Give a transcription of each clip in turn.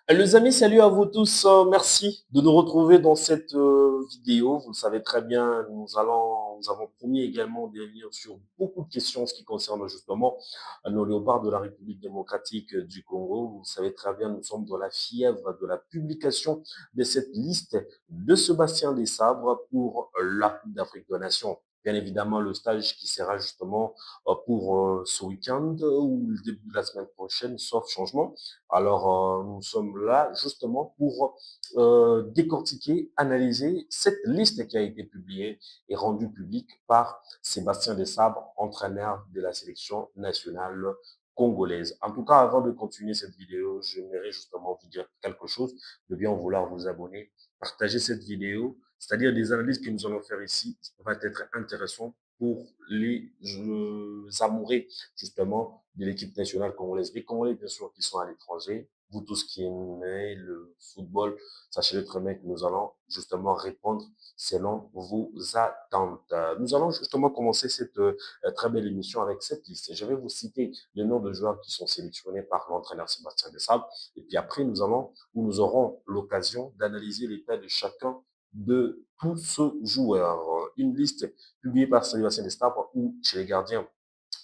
Les amis, salut à vous tous. Merci de nous retrouver dans cette vidéo. Vous le savez très bien, nous avons promis également de revenir sur beaucoup de questions en ce qui concerne justement nos léopards de la République démocratique du Congo. Vous le savez très bien, nous sommes dans la fièvre de la publication de cette liste de Sébastien Desabre pour la Coupe d'Afrique des Nations. Bien évidemment, le stage qui sera justement pour ce week-end ou le début de la semaine prochaine, sauf changement. Alors, nous sommes là justement pour décortiquer, analyser cette liste qui a été publiée et rendue publique par Sébastien Desabre, entraîneur de la sélection nationale congolaise. En tout cas, avant de continuer cette vidéo, j'aimerais justement vous dire quelque chose, de bien vouloir vous abonner, partager cette vidéo, c'est-à-dire des analyses que nous allons faire ici, va être intéressant pour les amoureux justement de l'équipe nationale congolaise. Les Congolais, bien sûr, qui sont à l'étranger, vous tous qui aimez le football, sachez-le très bien que nous allons justement répondre selon vos attentes. Nous allons justement commencer cette très belle émission avec cette liste. Je vais vous citer les noms de joueurs qui sont sélectionnés par l'entraîneur Sébastien Desabre. Et puis après, nous aurons l'occasion d'analyser l'état de chacun de tous ce joueurs. Une liste publiée par Sébastien Desabre où chez les gardiens,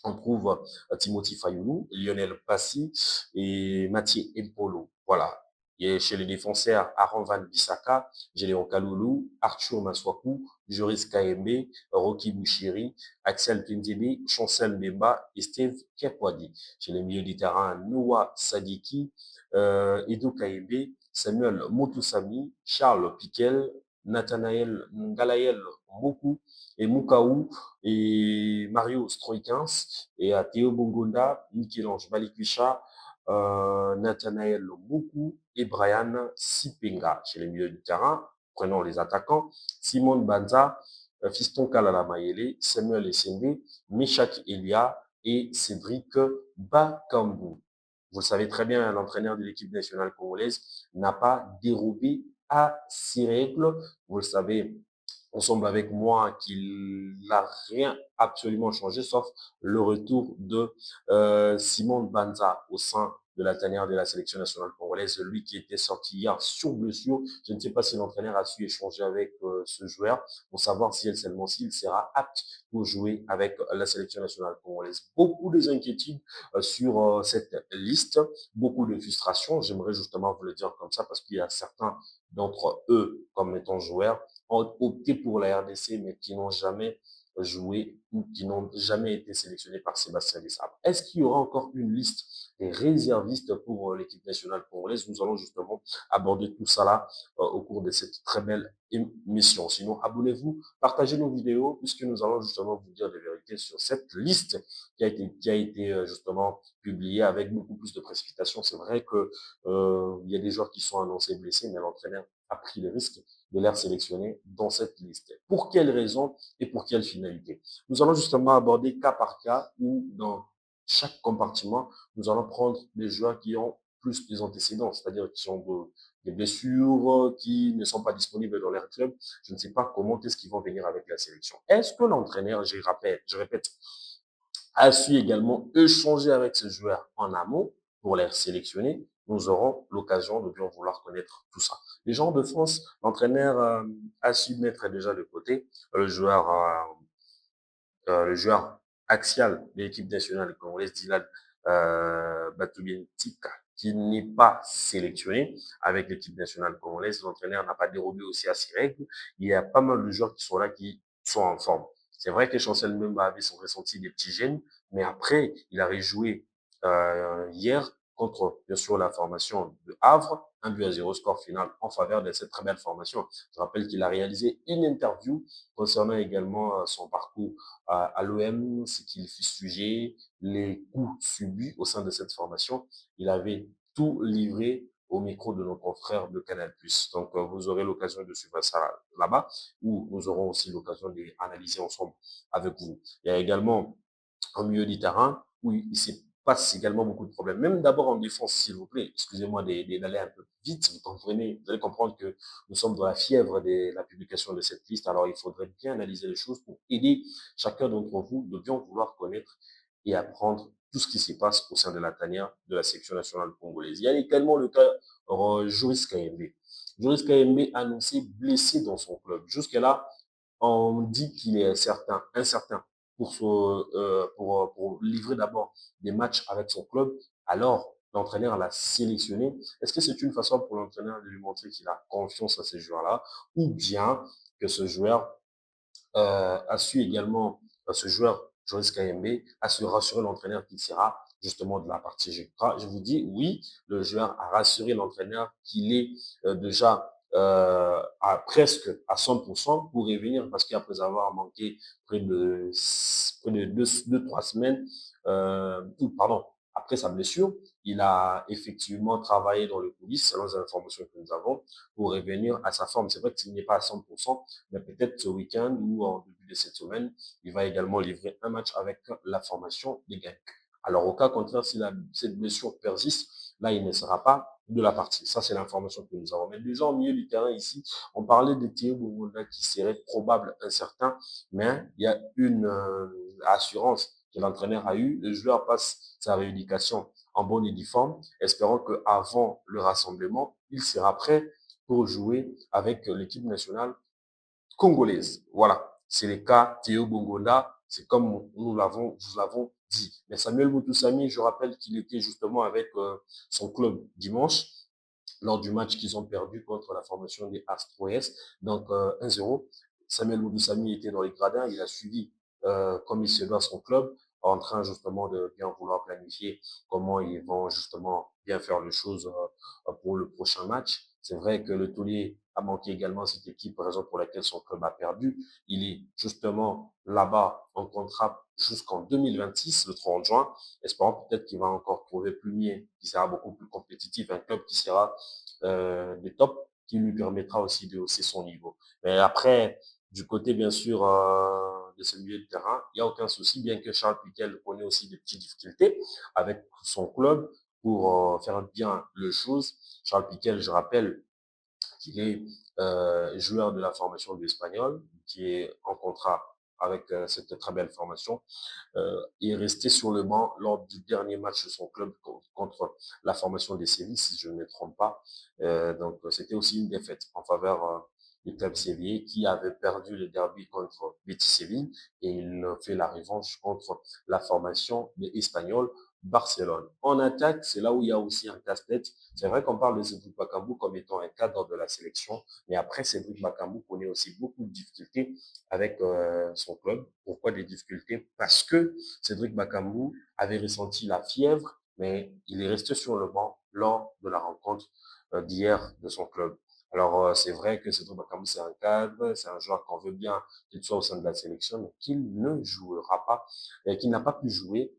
on trouve Timothy Fayoulou, Lionel Passy et Mathieu Mpolo. Voilà. Et chez les défenseurs, Aaron Van Bissaka, Géléon Kaloulou, Arthur Maswaku, Joris Kaembe, Rocky Bouchiri, Axel Tindini, Chancel Mbemba et Steve Kepwadi. Chez les milieux du terrain, Noah Sadiki, Edo Kaembe, Samuel Motusami, Charles Piquel, Nathanaël Ngalael Moku et Mukaou et Mario Stroikens et à Théo Bongonda, Michel-Ange Balikwisha, Nathanaël Moku et Brian Sipenga. Chez les milieux du terrain, prenons les attaquants, Simon Banza, Fiston Kalala Mayele, Samuel Essende, Meshak Elia et Cédric Bakambu. Vous le savez très bien, l'entraîneur de l'équipe nationale congolaise n'a pas dérobé à ces règles. Vous le savez, ensemble avec moi qu'il n'a rien absolument changé, sauf le retour de Simon Banza au sein de la tanière de la sélection nationale congolaise, lui qui était sorti hier sur blessure. Je ne sais pas si l'entraîneur a su échanger avec ce joueur pour savoir si seulement s'il sera apte pour jouer avec la sélection nationale congolaise. Beaucoup de inquiétudes sur cette liste, beaucoup de frustration. J'aimerais justement vous le dire comme ça parce qu'il y a certains d'entre eux, comme étant joueurs, ont opté pour la RDC, mais qui n'ont jamais joué ou qui n'ont jamais été sélectionnés par Sébastien Desabre. Est-ce qu'il y aura encore une liste des réservistes pour l'équipe nationale congolaise? Nous allons justement aborder tout ça là au cours de cette très belle émission. Sinon, abonnez-vous, partagez nos vidéos, puisque nous allons justement vous dire des vérités sur cette liste qui a été justement publiée avec beaucoup plus de précipitation. C'est vrai que il y a des joueurs qui sont annoncés blessés, mais l'entraîneur a pris le risque de les sélectionner dans cette liste. Pour quelles raisons et pour quelle finalité? Nous allons justement aborder cas par cas où dans chaque compartiment, nous allons prendre des joueurs qui ont plus des antécédents, c'est-à-dire qui ont des blessures, qui ne sont pas disponibles dans leur club. Je ne sais pas comment est-ce qu'ils vont venir avec la sélection. Est-ce que l'entraîneur, je répète, a su également échanger avec ces joueurs en amont pour les sélectionner? Nous aurons l'occasion de bien vouloir connaître tout ça. Les gens de France, l'entraîneur a su mettre déjà de côté le joueur axial de l'équipe nationale congolaise, Dylan Batoubientika, qui n'est pas sélectionné avec l'équipe nationale congolaise. L'entraîneur n'a pas dérobé aussi à ses règles. Il y a pas mal de joueurs qui sont là, qui sont en forme. C'est vrai que Chancel Mbemba avait son ressenti des petits gènes, mais après, il a rejoué hier contre, bien sûr, la formation de Havre, 1-0 score final en faveur de cette très belle formation. Je rappelle qu'il a réalisé une interview concernant également son parcours à l'OM, ce qu'il fut sujet, les coups subis au sein de cette formation. Il avait tout livré au micro de nos confrères de Canal+. Donc, vous aurez l'occasion de suivre ça là-bas, où nous aurons aussi l'occasion d'analyser ensemble avec vous. Il y a également un milieu du terrain où il se passe également beaucoup de problèmes. Même d'abord en défense, s'il vous plaît, excusez-moi d'aller un peu vite, vous comprenez, vous allez comprendre que nous sommes dans la fièvre de la publication de cette liste, alors il faudrait bien analyser les choses pour aider chacun d'entre vous de bien vouloir connaître et apprendre tout ce qui se passe au sein de la tanière de la section nationale congolaise. Il y a également le cas Joris Kayembe. Joris Kayembe annoncé blessé dans son club. Jusque-là, on dit qu'il est incertain pour livrer d'abord des matchs avec son club. Alors, l'entraîneur l'a sélectionné. Est-ce que c'est une façon pour l'entraîneur de lui montrer qu'il a confiance à ces joueurs-là ou bien que ce joueur a su également, ce joueur, Joris Kayembe, a su rassurer l'entraîneur qu'il sera justement de la partie. Je vous dis, oui, le joueur a rassuré l'entraîneur qu'il est déjà à presque à 100% pour revenir parce qu'après avoir manqué près de 2, 3 semaines, ou pardon, après sa blessure, il a effectivement travaillé dans le coulisses, selon les informations que nous avons, pour revenir à sa forme. C'est vrai qu'il n'est pas à 100%, mais peut-être ce week-end ou en début de cette semaine, il va également livrer un match avec la formation des Gains. Alors, au cas contraire, si cette blessure persiste, là, il ne sera pas de la partie. Ça, c'est l'information que nous avons. Mais déjà, au milieu du terrain ici, on parlait de Théo Bongonda qui serait probable incertain, mais il y a une assurance que l'entraîneur a eue. Le joueur passe sa rééducation en bonne et due forme, espérant qu'avant le rassemblement, il sera prêt pour jouer avec l'équipe nationale congolaise. Voilà, c'est le cas Théo Bongonda, c'est comme nous l'avons dit. Mais Samuel Moutoussamy, je rappelle qu'il était justement avec son club dimanche lors du match qu'ils ont perdu contre la formation des Astroès, donc 1-0. Samuel Moutoussamy était dans les gradins, il a suivi comme il se doit son club, en train justement de bien vouloir planifier comment ils vont justement bien faire les choses pour le prochain match. C'est vrai que le taulier a manqué également cette équipe, raison pour laquelle son club a perdu. Il est justement là-bas en contrat jusqu'en 2026, le 30 juin. Espérons peut-être qu'il va encore trouver plus mieux, qui sera beaucoup plus compétitif, un club qui sera des tops, qui lui permettra aussi de hausser son niveau. Mais après, du côté bien sûr de ce milieu de terrain, il n'y a aucun souci, bien que Charles Piquel connaît aussi des petites difficultés avec son club pour faire bien les choses. Charles Piquel, je rappelle, qu'il est joueur de la formation de l'Espagnol, qui est en contrat avec cette très belle formation. Il est resté sur le banc lors du dernier match de son club contre la formation des Sévilles, si je ne me trompe pas. Donc, c'était aussi une défaite en faveur du club sévillé qui avait perdu le derby contre Betis Séville et il fait la revanche contre la formation des Espagnols Barcelone. En attaque, c'est là où il y a aussi un casse-tête. C'est vrai qu'on parle de Cédric Bakambu comme étant un cadre de la sélection, mais après, Cédric Bakambu connaît aussi beaucoup de difficultés avec son club. Pourquoi des difficultés? Parce que Cédric Bakambu avait ressenti la fièvre, mais il est resté sur le banc lors de la rencontre d'hier de son club. Alors, c'est vrai que Cédric Bakambu, c'est un cadre, c'est un joueur qu'on veut bien qu'il soit au sein de la sélection, mais qu'il ne jouera pas, et qu'il n'a pas pu jouer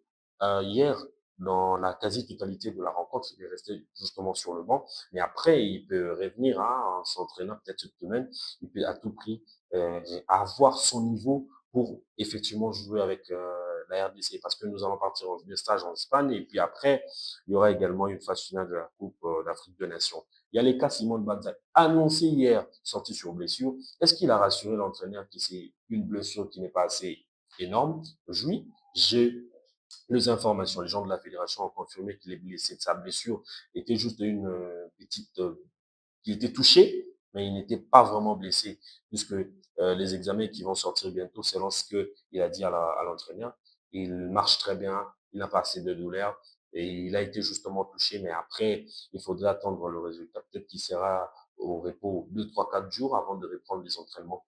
hier dans la quasi-totalité de la rencontre. Il est resté justement sur le banc, mais après, il peut revenir hein, en s'entraînant peut-être cette semaine. Il peut à tout prix avoir son niveau pour effectivement jouer avec la RDC parce que nous allons partir en stage en Espagne et puis après, il y aura également une phase finale de la Coupe d'Afrique des Nations. Il y a les cas Simon Banzak, annoncé hier, sorti sur blessure. Est-ce qu'il a rassuré l'entraîneur que c'est une blessure qui n'est pas assez énorme? Oui, j'ai les informations. Les gens de la fédération ont confirmé qu'il est blessé. Sa blessure était juste une petite il était touché, mais il n'était pas vraiment blessé, puisque les examens qui vont sortir bientôt, selon ce qu'il a dit à l'entraîneur, il marche très bien, il n'a pas assez de douleur, et il a été justement touché, mais après, il faudrait attendre le résultat. Peut-être qu'il sera au repos 2, 3, 4 jours avant de reprendre les entraînements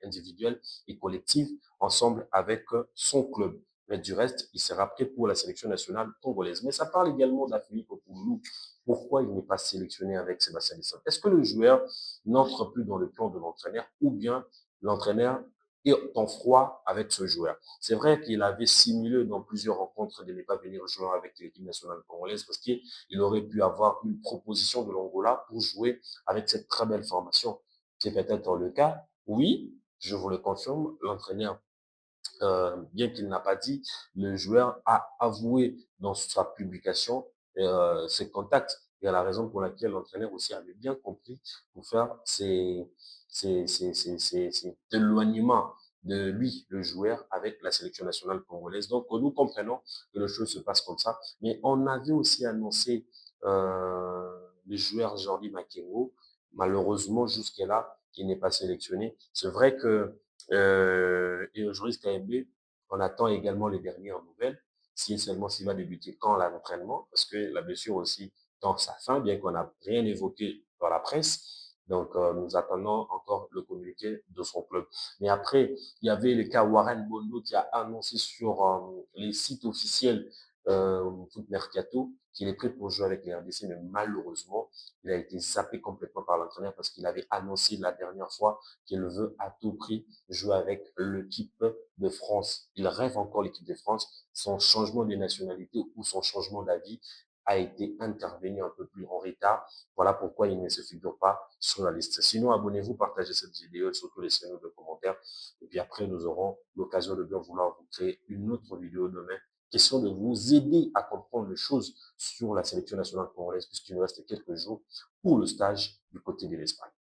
individuels et collectifs ensemble avec son club. Mais du reste, il sera prêt pour la sélection nationale congolaise. Mais ça parle également d'Afrique pour nous. Pourquoi il n'est pas sélectionné avec Sébastien Desailly? Est-ce que le joueur n'entre plus dans le plan de l'entraîneur ou bien l'entraîneur est en froid avec ce joueur? C'est vrai qu'il avait simulé dans plusieurs rencontres de ne pas venir jouer avec l'équipe nationale congolaise parce qu'il aurait pu avoir une proposition de l'Angola pour jouer avec cette très belle formation. C'est peut-être le cas. Oui, je vous le confirme, l'entraîneur bien qu'il n'a pas dit, le joueur a avoué dans sa publication ses contacts. Et à la raison pour laquelle l'entraîneur aussi avait bien compris pour faire cet éloignement de lui, le joueur, avec la sélection nationale congolaise. Donc, nous comprenons que les choses se passent comme ça. Mais on avait aussi annoncé le joueur Jordi Makengo. Malheureusement, jusqu'à là, il n'est pas sélectionné. C'est vrai que et Joris KMB, on attend également les dernières nouvelles, si seulement s'il va débuter quand l'entraînement, parce que la blessure aussi tend sa fin, bien qu'on n'a rien évoqué dans la presse. Donc, nous attendons encore le communiqué de son club. Mais après, il y avait le cas Warren Bondo qui a annoncé sur les sites officiels Foot Mercato qu'il est prêt pour jouer avec les RDC, mais malheureusement, il a été zappé complètement par l'entraîneur parce qu'il avait annoncé la dernière fois qu'il veut à tout prix jouer avec l'équipe de France. Il rêve encore l'équipe de France. Son changement de nationalité ou son changement d'avis a été intervenu un peu plus en retard. Voilà pourquoi il ne se figure pas sur la liste. Sinon, abonnez-vous, partagez cette vidéo et surtout laissez-nous des commentaires. Et puis après, nous aurons l'occasion de bien vouloir vous créer une autre vidéo demain. Question de vous aider à comprendre les choses sur la sélection nationale congolaise puisqu'il nous reste quelques jours pour le stage du côté de l'Espagne.